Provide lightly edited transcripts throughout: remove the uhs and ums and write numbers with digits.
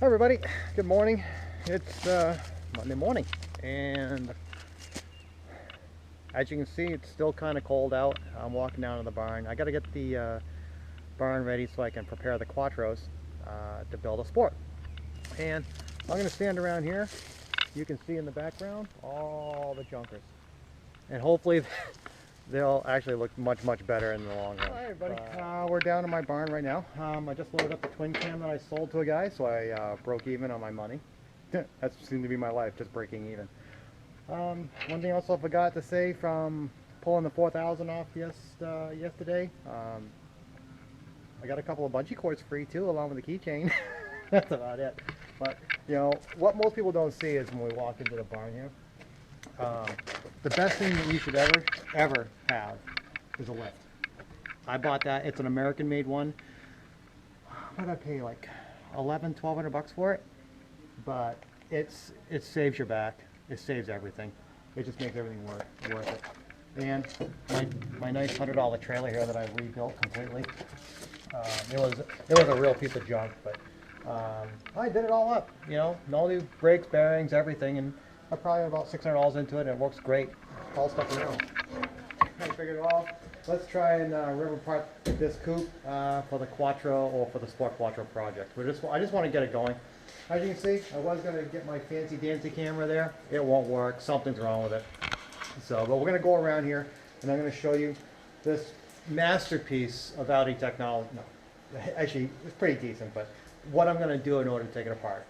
Hi everybody, good morning. It's Monday morning, and as you can see, it's still kind of cold out. I'm walking down to the barn. I got to get the barn ready so I can prepare the quattros to build a sport. And I'm going to stand around here. You can see in the background all the junkers, and hopefully they'll actually look much better in the long run. Hi everybody, we're down in my barn right now. I just loaded up the twin cam that I sold to a guy, so I broke even on my money. That seemed to be my life, just breaking even. One thing also I forgot to say from pulling the 4,000 off yesterday, I got a couple of bungee cords free too, along with the keychain. That's about it. But you know what most people don't see is when we walk into the barn here, the best thing that you should ever have is a lift. I bought that. It's an American-made one. What did I pay? Like $1,100-$1,200 for it. But it saves your back. It saves everything. It just makes everything worth it. And my nice $100 trailer here that I rebuilt completely. It was a real piece of junk, but I did it all up. You know, all new brakes, bearings, everything, and I probably about $600 into it, and it works great. All stuff around. I figured, well, let's try and rip apart this coupe for the quattro or for the Sport Quattro project. I just want to get it going. As you can see, I was going to get my fancy dancy camera there. It won't work. Something's wrong with it. So, but we're going to go around here, and I'm going to show you this masterpiece of Audi technology. No, actually, it's pretty decent, but what I'm going to do in order to take it apart.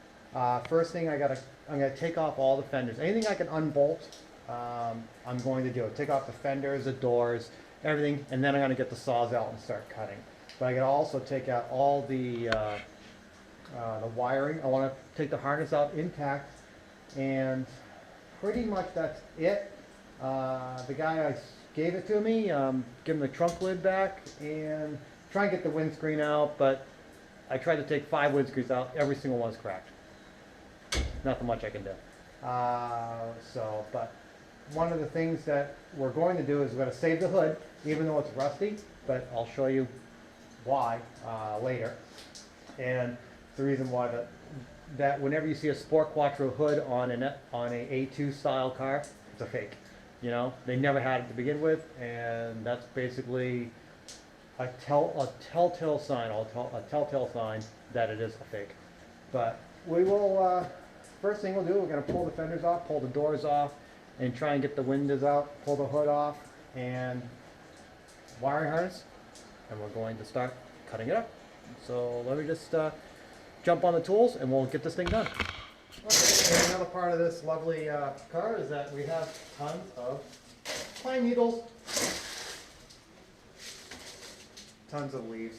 First thing, I'm going to take off all the fenders. Anything I can unbolt, I'm going to do it. Take off the fenders, the doors, everything, and then I'm going to get the saws out and start cutting. But I can also take out all the wiring. I want to take the harness out intact, and pretty much that's it. The guy gave it to me, give him the trunk lid back, and try and get the windscreen out, but I tried to take 5 windscreens out. Every single one's cracked. Nothing much I can do. But one of the things that we're going to do is we're going to save the hood, even though it's rusty, but I'll show you why later. And the reason why that whenever you see a Sport Quattro hood on a A2 style car, it's a fake. You know, they never had it to begin with, and that's basically a telltale sign that it is a fake. But we will, first thing we'll do, we're going to pull the fenders off, pull the doors off, and try and get the windows out, pull the hood off, and wiring harness, and we're going to start cutting it up. So let me just jump on the tools, and we'll get this thing done. Okay, and another part of this lovely car is that we have tons of pine needles, tons of leaves.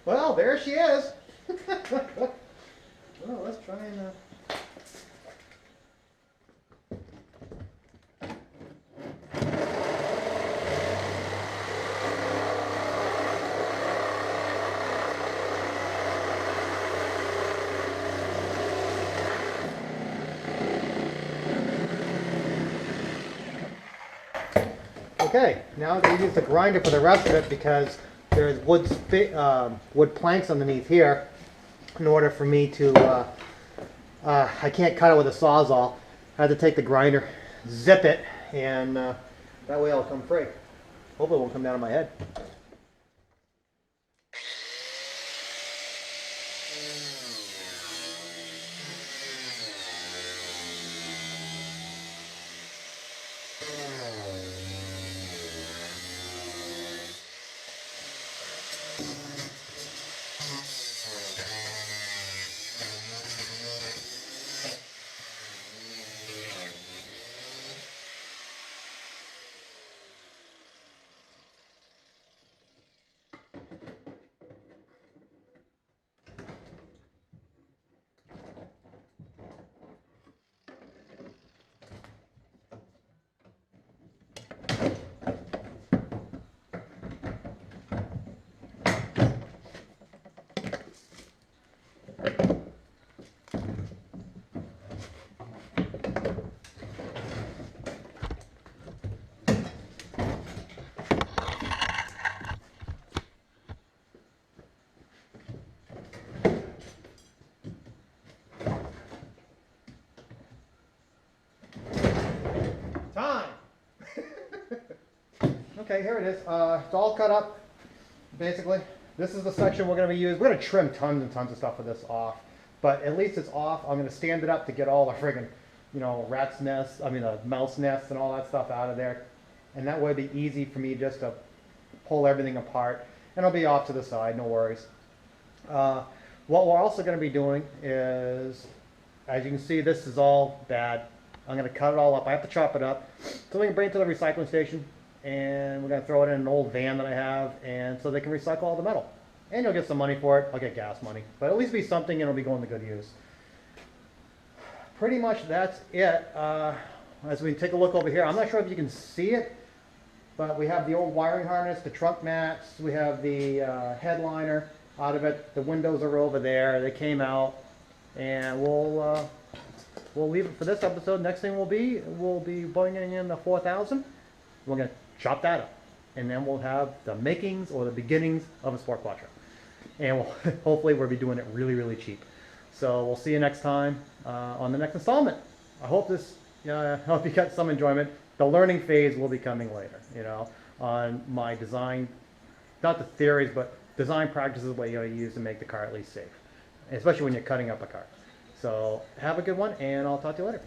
Well, there she is. Well, let's try and Okay, now I'm going to use the grinder for the rest of it because there's wood planks underneath here in order for me to, I can't cut it with a Sawzall. I had to take the grinder, zip it, and that way it'll come free. Hopefully it won't come down on my head. Time! Okay, here it is. It's all cut up, basically. This is the section we're going to be using. We're going to trim tons and tons of stuff with this off, but at least it's off. I'm going to stand it up to get all the friggin', rat's nests, mouse nests and all that stuff out of there. And that way it'll be easy for me just to pull everything apart. And it'll be off to the side, no worries. What we're also going to be doing is, as you can see, this is all bad. I'm going to cut it all up. I have to chop it up so we can bring it to the recycling station, and we're going to throw it in an old van that I have, and so they can recycle all the metal. And you'll get some money for it. I'll get gas money, but at least be something, and it'll be going to good use. Pretty much that's it. As we take a look over here, I'm not sure if you can see it, but we have the old wiring harness, the trunk mats, we have the headliner out of it. The windows are over there. They came out, and we'll leave it for this episode. Next thing we'll be bringing in the 4000. We're going to chop that up, and then we'll have the makings or the beginnings of a Sport Quattro. And hopefully we'll be doing it really, really cheap. So we'll see you next time on the next installment. I hope this helped you get some enjoyment. The learning phase will be coming later, on my design, not the theories, but design practices, what you gotta use to make the car at least safe, especially when you're cutting up a car. So have a good one, and I'll talk to you later.